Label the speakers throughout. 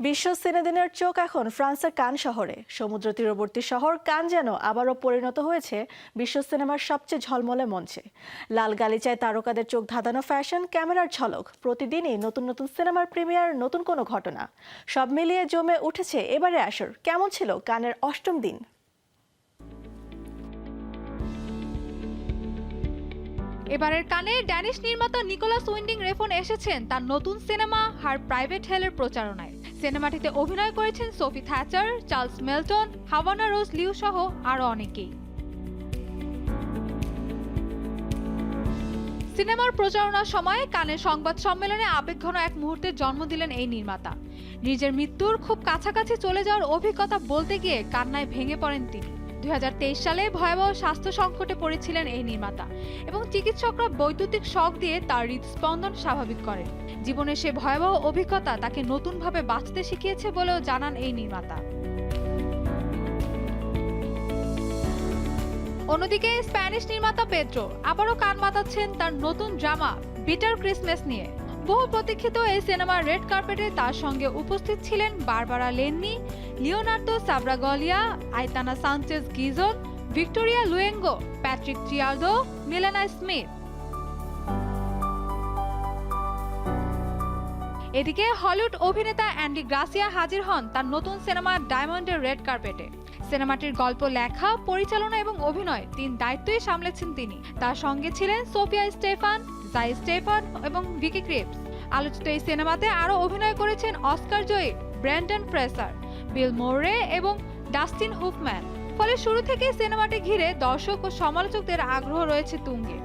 Speaker 1: বিশ্ব সিনেদিনের চোখ এখন ফ্রান্সের কান শহরে। সমুদ্র তীরবর্তী শহর কান যেন আবারও পরিণত হয়েছে বিশ্ব সিনেমার সবচেয়ে ঝলমলে মঞ্চে। লাল গালিচায় তারকাদের চোখ ধাঁধানো ফ্যাশন, ক্যামেরার ঝলক, প্রতিদিনই নতুন নতুন সিনেমার প্রিমিয়ার, নতুন কোনো ঘটনা, সব মিলিয়ে জমে উঠেছে এবারে আসর। কেমন ছিল কানের অষ্টম দিন?
Speaker 2: এবারের কানে ড্যানিশ নির্মাতা নিকোলাস উইন্ডিং রেফন এসেছেন তার নতুন সিনেমা হার প্রাইভেট হেলের প্রচারণায়। সিনেমাটিতে অভিনয় করেছেন Sophie Thatcher, Charles Melton, Havana রোজ লিউ সহ আরও অনেকেই। সিনেমার প্রচারণার সময় কানের সংবাদ সম্মেলনে আবেগঘন এক মুহূর্তের জন্ম দিলেন এই নির্মাতা। নিজের মৃত্যুর খুব কাছাকাছি চলে যাওয়ার অভিজ্ঞতা বলতে গিয়ে কান্নায় ভেঙে পড়েন তিনি। 2023 সালে ভয়াবহ স্বাস্থ্য সংকটে পড়েছিলেন এই নির্মাতা এবং চিকিৎসকরা বৈদ্যুতিক শক দিয়ে তার হৃদস্পন্দন স্বাভাবিক করেন। জীবনের সে ভয়াবহ অভিজ্ঞতা তাকে নতুনভাবে বাঁচতে শিখিয়েছে বলেও জানান এই নির্মাতা। অন্যদিকে স্প্যানিশ নির্মাতা পেদ্রো আবারও কান মাতাচ্ছেন তার নতুন ড্রামা বিটার ক্রিসমাস নিয়ে। বহু প্রতীক্ষিত এই সিনেমার রেড কার্পেটে তার সঙ্গে উপস্থিত ছিলেন Barbara Lennie, Leonardo Sbaraglia, Aitana Sanchez Gijon, Victoria Luengo, Patrick Criado, Milena Smit. এদিকে হলিউড অভিনেতা অ্যান্ডি গ্রাসিয়া হাজির হন তার নতুন সিনেমা ডায়মন্ডের রেড কার্পেটে। সিনেমাটির গল্প লেখা, পরিচালনা এবং অভিনয় 3 দায়িত্বই সামলেছেন তিনি। তার সঙ্গে ছিলেন সোফিয়া স্টেফান, জাই স্টেফান এবং ভিকি ক্রিপস। আলোচিত এই সিনেমাতে আরও অভিনয় করেছেন অস্কার জয়ী ব্র্যান্ডন ফ্রেসার, বিল মোরে এবং ডাস্টিন হুফম্যান। ফলে শুরু থেকে সিনেমাটি ঘিরে দর্শক ও সমালোচকদের আগ্রহ রয়েছে তুঙ্গে।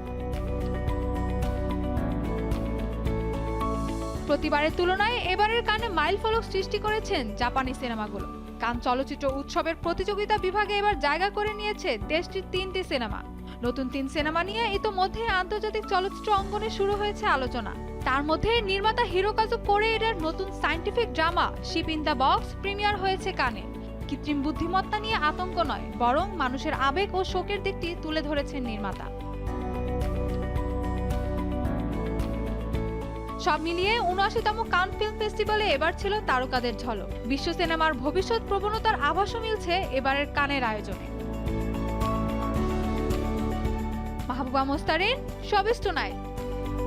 Speaker 2: প্রতিবারের তুলনায় এবারের কানে মাইলফলক সৃষ্টি করেছেন জাপানি সিনেমাগুলো। কান চলচ্চিত্র উৎসবের প্রতিযোগিতা বিভাগে এবার জায়গা করে নিয়েছে দেশটির 3টি সিনেমা। নতুন 3 সিনেমা নিয়ে ইতোমধ্যে আন্তর্জাতিক চলচ্চিত্র অঙ্গনে শুরু হয়েছে আলোচনা। তার মধ্যে নির্মাতা হিরোকাজু কোরেইরার নতুন scientific drama ship in the box premiere হয়েছে কানে। কৃত্রিম বুদ্ধিমত্তা নিয়ে আতঙ্ক নয়, বরং মানুষের আবেগ ও শোকের দিকটি তুলে ধরেছেন নির্মাতা। সব মিলিয়ে ৭৯তম কান ফিল্ম ফেস্টিভ্যালে এবার ছিল তারকাদের ঝলক। বিশ্ব সিনেমার ভবিষ্যৎ প্রবণতার আভাসও মিলছে এবারের কানের আয়োজনে। Mahbuba Mostarin, showbiz tonight.